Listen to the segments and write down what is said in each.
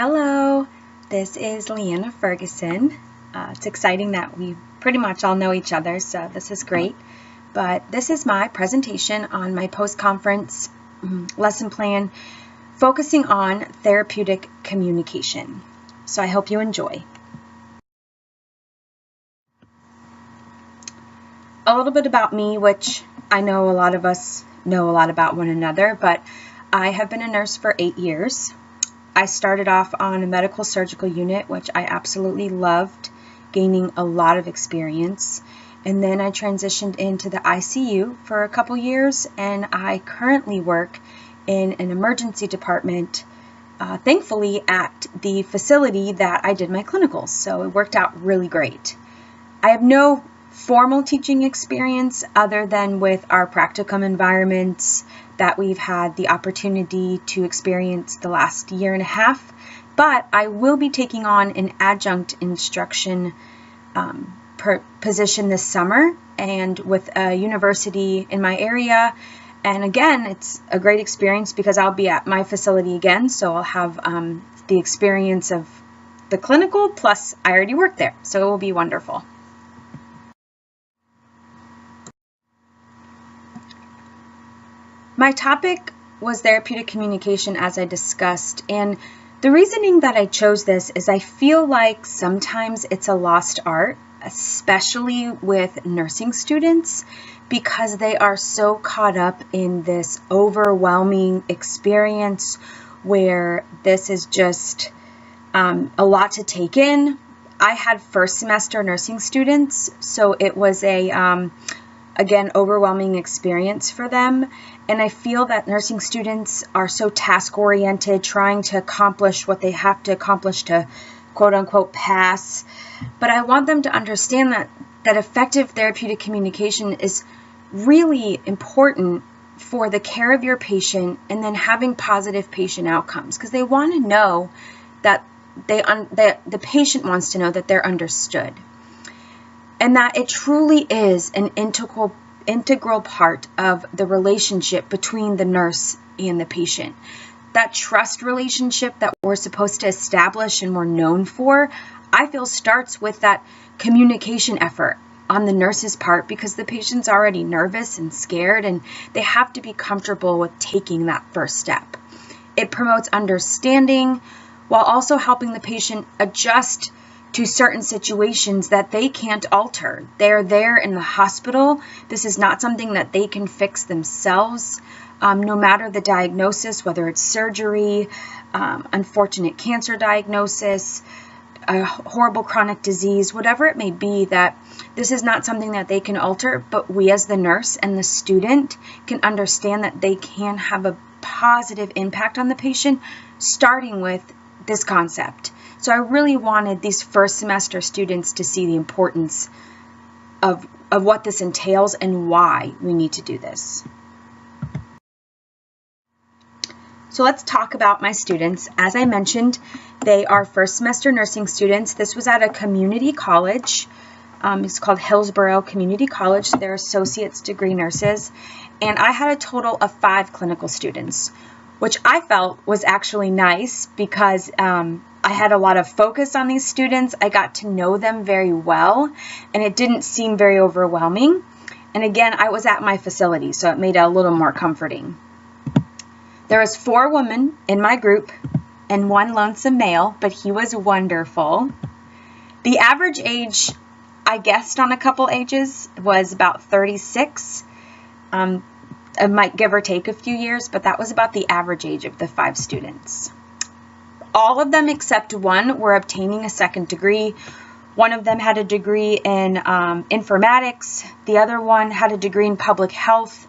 Hello, this is Leanna Ferguson. It's exciting that we pretty much all know each other, so this is great. But this is my presentation on my post-conference lesson plan focusing on therapeutic communication. So I hope you enjoy. A little bit about me, which I know a lot of us know a lot about one another, but I have been a nurse for 8 years. I started off on a medical surgical unit, which I absolutely loved, gaining a lot of experience. And then I transitioned into the ICU for a couple years, and I currently work in an emergency department, thankfully at the facility that I did my clinicals. So it worked out really great. I have no formal teaching experience other than with our practicum environments that we've had the opportunity to experience the last year and a half, but I will be taking on an adjunct instruction position this summer and with a university in my area. And again, it's a great experience because I'll be at my facility again, so I'll have the experience of the clinical, plus I already work there, so it will be wonderful. My topic was therapeutic communication, as I discussed, and the reasoning that I chose this is I feel like sometimes it's a lost art, especially with nursing students, because they are so caught up in this overwhelming experience where this is just a lot to take in. I had first semester nursing students, so it was again, overwhelming experience for them. And I feel that nursing students are so task-oriented, trying to accomplish what they have to accomplish to quote-unquote pass. But I want them to understand that effective therapeutic communication is really important for the care of your patient and then having positive patient outcomes, because they want to know that the patient wants to know that they're understood. And that it truly is an integral part of the relationship between the nurse and the patient. That trust relationship that we're supposed to establish and we're known for, I feel starts with that communication effort on the nurse's part, because the patient's already nervous and scared and they have to be comfortable with taking that first step. It promotes understanding while also helping the patient adjust to certain situations that they can't alter. They're there in the hospital. This is not something that they can fix themselves, no matter the diagnosis, whether it's surgery, unfortunate cancer diagnosis, a horrible chronic disease, whatever it may be, that this is not something that they can alter, but we as the nurse and the student can understand that they can have a positive impact on the patient, starting with this concept. So I really wanted these first semester students to see the importance of what this entails and why we need to do this. So let's talk about my students. As I mentioned, they are first semester nursing students. This was at a community college. It's called Hillsborough Community College. They're associate's degree nurses. And I had a total of 5 clinical students, which I felt was actually nice because I had a lot of focus on these students. I got to know them very well, and it didn't seem very overwhelming. And again, I was at my facility, so it made it a little more comforting. There was 4 women in my group and 1 lonesome male, but he was wonderful. The average age, I guessed on a couple ages, was about 36. I might give or take a few years, but that was about the average age of the 5 students. All of them except 1 were obtaining a second degree. One of them had a degree in informatics. The other one had a degree in public health.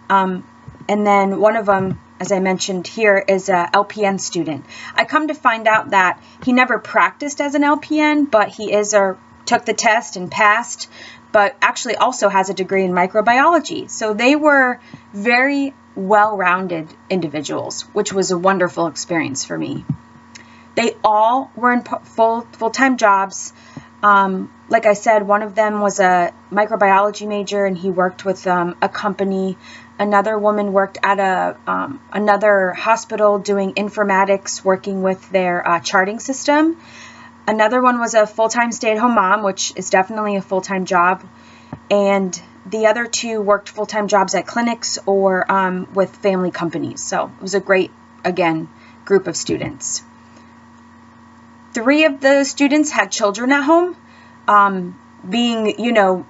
And then one of them, as I mentioned here, is a LPN student. I come to find out that he never practiced as an LPN, but he took the test and passed, but actually also has a degree in microbiology. So they were very well-rounded individuals, which was a wonderful experience for me. They all were in full-time jobs. Like I said, one of them was a microbiology major, and he worked with a company Another woman worked at another hospital doing informatics, working with their charting system. Another one was a full-time stay-at-home mom, which is definitely a full-time job. And the other two worked full-time jobs at clinics or with family companies. So it was a great, again, group of students. 3 of the students had children at home, being,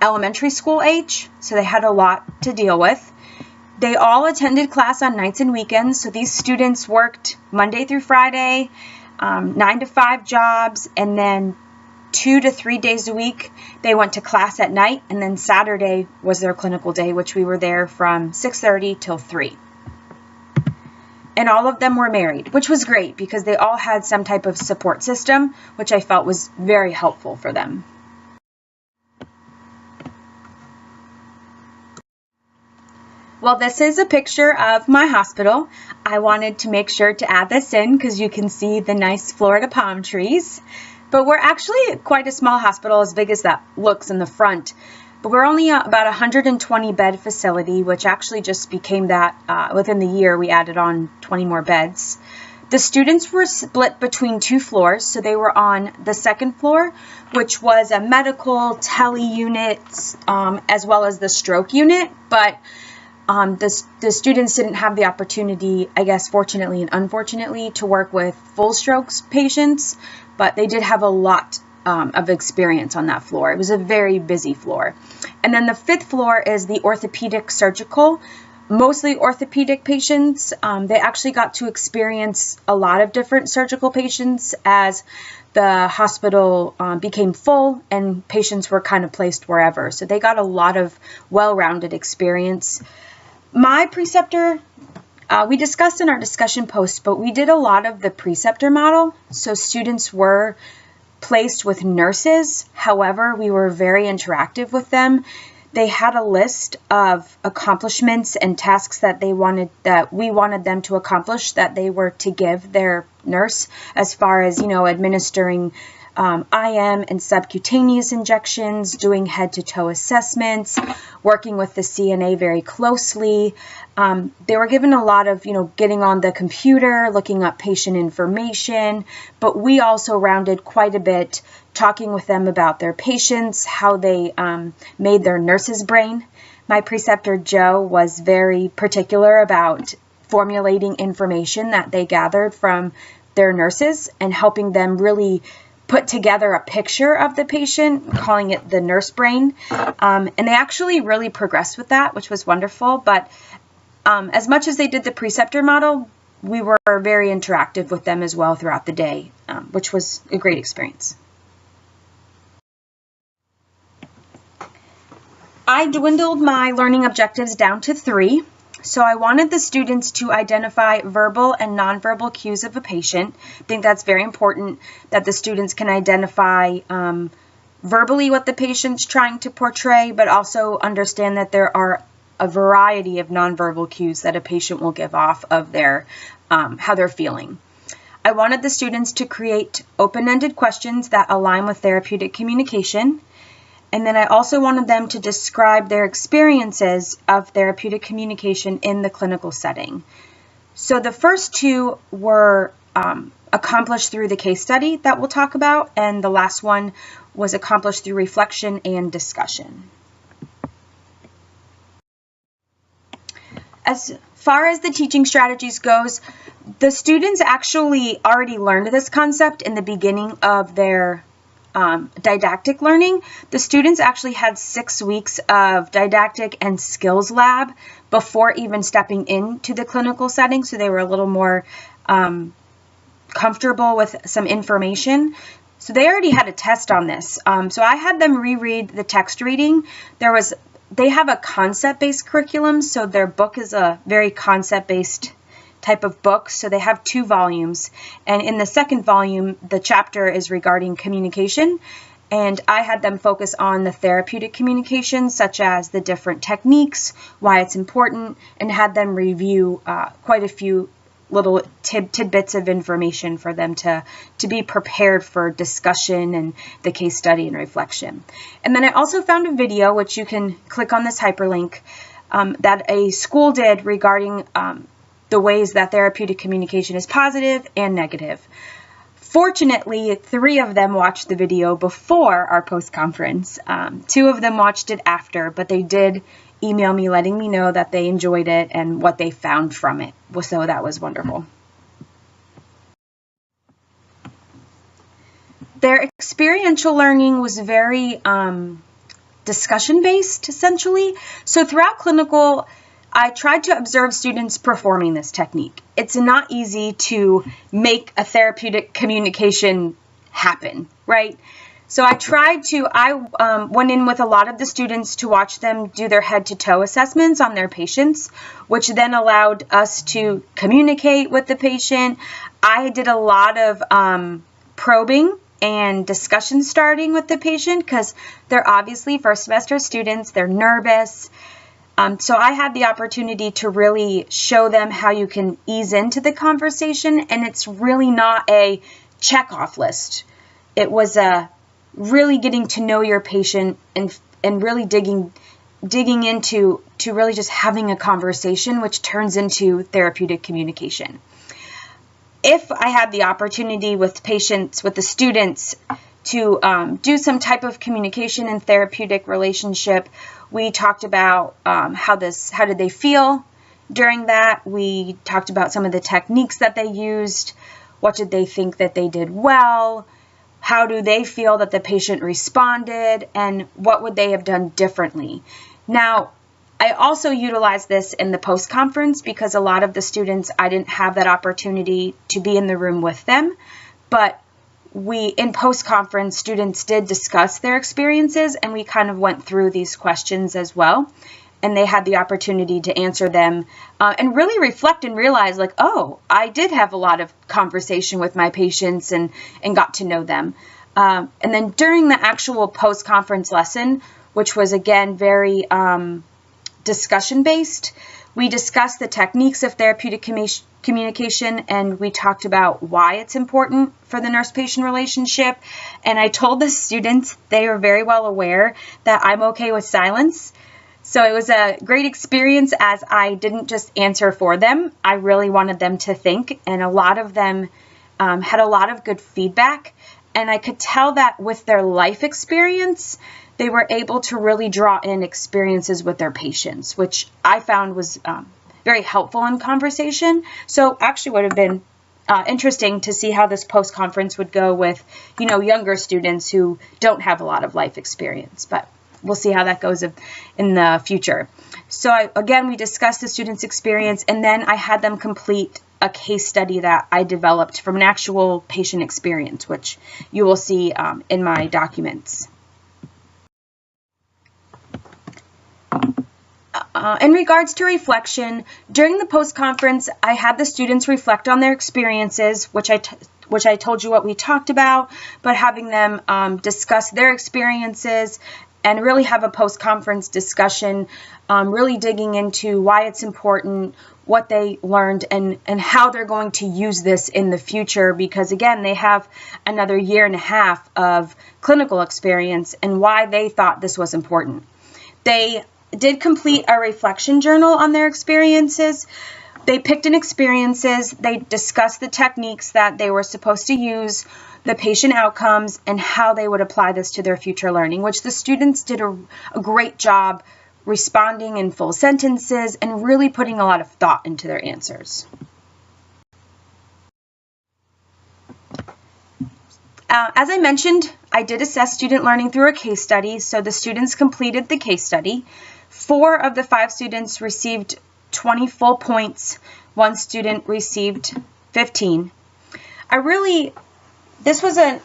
elementary school age, so they had a lot to deal with. They all attended class on nights and weekends, so these students worked Monday through Friday, 9 to 5 jobs, and then 2 to 3 days a week they went to class at night, and then Saturday was their clinical day, which we were there from 6:30 till 3. And all of them were married, which was great because they all had some type of support system, which I felt was very helpful for them. Well, this is a picture of my hospital. I wanted to make sure to add this in because you can see the nice Florida palm trees. But we're actually quite a small hospital, as big as that looks in the front. But we're only about 120 bed facility, which actually just became that within the year. We added on 20 more beds. The students were split between 2 floors, so they were on the second floor, which was a medical tele unit, as well as the stroke unit. But the students didn't have the opportunity, I guess, fortunately and unfortunately, to work with full strokes patients, but they did have a lot of experience on that floor. It was a very busy floor. And then the 5th floor is the orthopedic surgical, mostly orthopedic patients. They actually got to experience a lot of different surgical patients as the hospital became full and patients were kind of placed wherever. So they got a lot of well-rounded experience. My preceptor, we discussed in our discussion post, but we did a lot of the preceptor model. So students were placed with nurses. However, we were very interactive with them. They had a list of accomplishments and tasks that we wanted them to accomplish, that they were to give their nurse, as far as, administering IM and subcutaneous injections, doing head-to-toe assessments, working with the CNA very closely. They were given a lot of, getting on the computer, looking up patient information, but we also rounded quite a bit, talking with them about their patients, how they made their nurse's brain. My preceptor, Joe, was very particular about formulating information that they gathered from their nurses and helping them really put together a picture of the patient, calling it the nurse brain. And they actually really progressed with that, which was wonderful. But as much as they did the preceptor model, we were very interactive with them as well throughout the day, which was a great experience. I dwindled my learning objectives down to 3. So I wanted the students to identify verbal and nonverbal cues of a patient. I think that's very important that the students can identify verbally what the patient's trying to portray, but also understand that there are a variety of nonverbal cues that a patient will give off of their how they're feeling. I wanted the students to create open-ended questions that align with therapeutic communication. And then I also wanted them to describe their experiences of therapeutic communication in the clinical setting. So the first 2 were accomplished through the case study that we'll talk about, and the last one was accomplished through reflection and discussion. As far as the teaching strategies goes, the students actually already learned this concept in the beginning of their didactic learning. The students actually had 6 weeks of didactic and skills lab before even stepping into the clinical setting, so they were a little more comfortable with some information. So they already had a test on this. So I had them reread the text reading. They have a concept-based curriculum, so their book is a very concept-based type of book. So they have 2 volumes, and in the second volume the chapter is regarding communication, and I had them focus on the therapeutic communication, such as the different techniques, why it's important, and had them review quite a few little tidbits of information for them to be prepared for discussion and the case study and reflection. And then I also found a video, which you can click on this hyperlink, that a school did regarding the ways that therapeutic communication is positive and negative. Fortunately, 3 of them watched the video before our post-conference. 2 of them watched it after, but they did email me letting me know that they enjoyed it and what they found from it. So that was wonderful. Their experiential learning was very discussion-based, essentially. So throughout clinical, I tried to observe students performing this technique. It's not easy to make a therapeutic communication happen, right? So I went in with a lot of the students to watch them do their head-to-toe assessments on their patients, which then allowed us to communicate with the patient. I did a lot of probing and discussion starting with the patient because they're obviously first semester students, they're nervous. So I had the opportunity to really show them how you can ease into the conversation, and it's really not a check-off list. It was really getting to know your patient and really digging into really just having a conversation, which turns into therapeutic communication. If I had the opportunity with the students to do some type of communication and therapeutic relationship, we talked about how did they feel during that. We talked about some of the techniques that they used. What did they think that they did well? How do they feel that the patient responded? And what would they have done differently? Now, I also utilized this in the post-conference because a lot of the students, I didn't have that opportunity to be in the room with them. But in post-conference, students did discuss their experiences, and we kind of went through these questions as well. And they had the opportunity to answer them and really reflect and realize, like, oh, I did have a lot of conversation with my patients and got to know them. And then during the actual post-conference lesson, which was, again, very discussion-based, we discussed the techniques of therapeutic communication, and we talked about why it's important for the nurse-patient relationship. And I told the students, they were very well aware that I'm okay with silence. So it was a great experience as I didn't just answer for them. I really wanted them to think, and a lot of them had a lot of good feedback. And I could tell that with their life experience, they were able to really draw in experiences with their patients, which I found was very helpful in conversation. So actually would have been interesting to see how this post-conference would go with, younger students who don't have a lot of life experience. But we'll see how that goes in the future. So again, we discussed the student's experience, and then I had them complete a case study that I developed from an actual patient experience, which you will see in my documents. In regards to reflection, during the post-conference, I had the students reflect on their experiences, which I told you what we talked about, but having them discuss their experiences and really have a post-conference discussion, really digging into why it's important, what they learned, and how they're going to use this in the future, because again, they have another 1.5 years of clinical experience and why they thought this was important. They did complete a reflection journal on their experiences. They picked an experiences, they discussed the techniques that they were supposed to use, the patient outcomes, and how they would apply this to their future learning, which the students did a great job responding in full sentences and really putting a lot of thought into their answers. As I mentioned, I did assess student learning through a case study, so the students completed the case study. 4 of the 5 students received 20 full points. 1 student received 15. This was a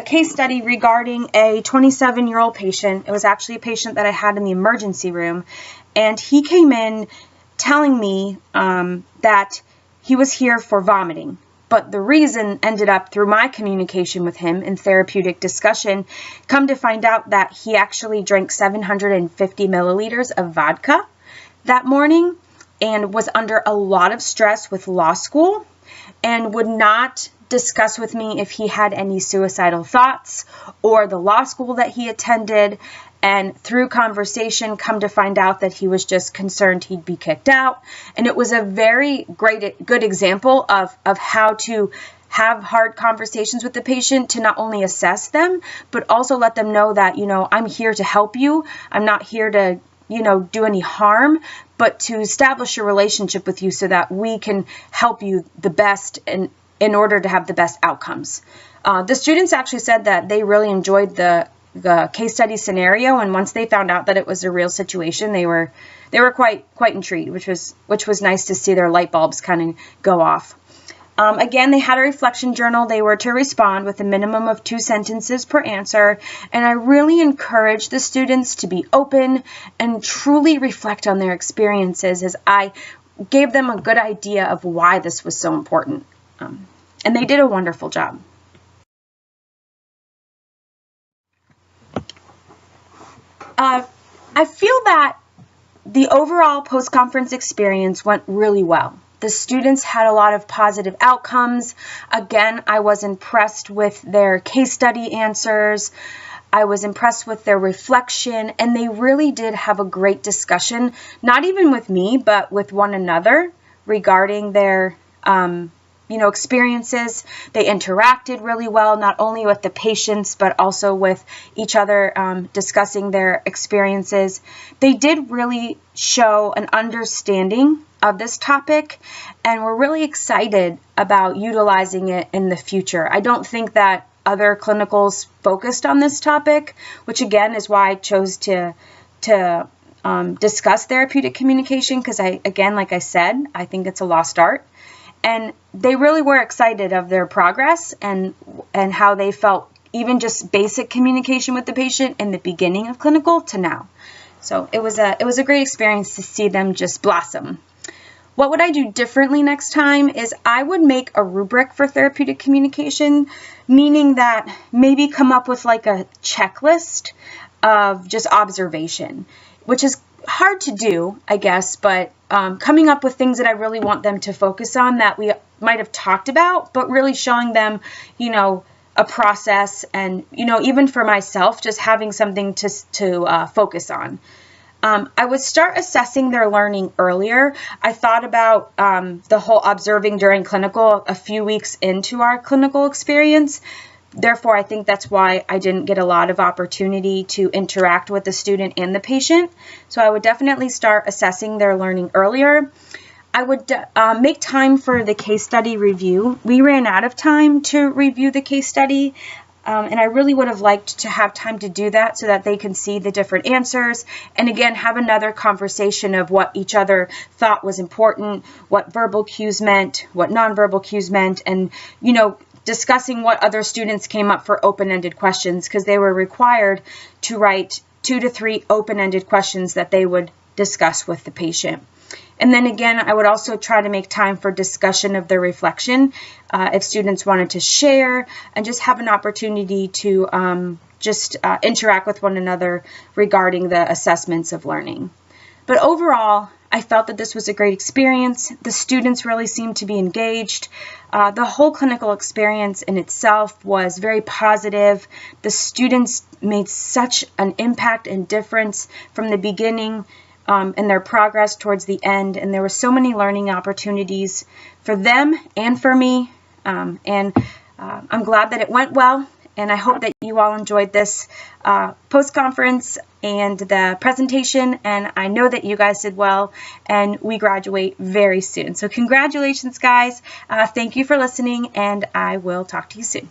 case study regarding a 27-year-old patient. It was actually a patient that I had in the emergency room, and he came in telling me that he was here for vomiting. But the reason ended up through my communication with him in therapeutic discussion, come to find out that he actually drank 750 milliliters of vodka that morning and was under a lot of stress with law school and would not discuss with me if he had any suicidal thoughts or the law school that he attended. and through conversation come to find out that he was just concerned he'd be kicked out. And it was a very good example of how to have hard conversations with the patient to not only assess them, but also let them know that, I'm here to help you. I'm not here to, do any harm, but to establish a relationship with you so that we can help you the best in order to have the best outcomes. The students actually said that they really enjoyed the case study scenario, and once they found out that it was a real situation, they were quite intrigued, which was nice to see their light bulbs kind of go off. Again, they had a reflection journal. They were to respond with a minimum of 2 sentences per answer, and I really encourage the students to be open and truly reflect on their experiences, as I gave them a good idea of why this was so important. And they did a wonderful job. I feel that the overall post-conference experience went really well. The students had a lot of positive outcomes. Again, I was impressed with their case study answers. I was impressed with their reflection, and they really did have a great discussion, not even with me, but with one another regarding their experiences. They interacted really well, not only with the patients, but also with each other, discussing their experiences. They did really show an understanding of this topic, and we're really excited about utilizing it in the future. I don't think that other clinicals focused on this topic, which again is why I chose to discuss therapeutic communication, because like I said, I think it's a lost art. And they really were excited of their progress and how they felt even just basic communication with the patient in the beginning of clinical to now. So it was a great experience to see them just blossom. What would I do differently next time is I would make a rubric for therapeutic communication, meaning that maybe come up with like a checklist of just observation, which is hard to do, I guess, but coming up with things that I really want them to focus on that we might have talked about, but really showing them, a process, and, even for myself, just having something to focus on. I would start assessing their learning earlier. I thought about the whole observing during clinical a few weeks into our clinical experience. Therefore, I think that's why I didn't get a lot of opportunity to interact with the student and the patient. So I would definitely start assessing their learning earlier. I would make time for the case study review. We ran out of time to review the case study, and I really would have liked to have time to do that so that they can see the different answers and again have another conversation of what each other thought was important, what verbal cues meant, what nonverbal cues meant, and discussing what other students came up for open-ended questions, because they were required to write 2 to 3 open-ended questions that they would discuss with the patient. And then again, I would also try to make time for discussion of their reflection if students wanted to share, and just have an opportunity to interact with one another regarding the assessments of learning. But overall, I felt that this was a great experience. The students really seemed to be engaged. The whole clinical experience in itself was very positive. The students made such an impact and difference from the beginning in their progress towards the end, and there were so many learning opportunities for them and for me. I'm glad that it went well, and I hope that you all enjoyed this post-conference and the presentation, and I know that you guys did well, and we graduate very soon. So congratulations, guys. Thank you for listening, and I will talk to you soon.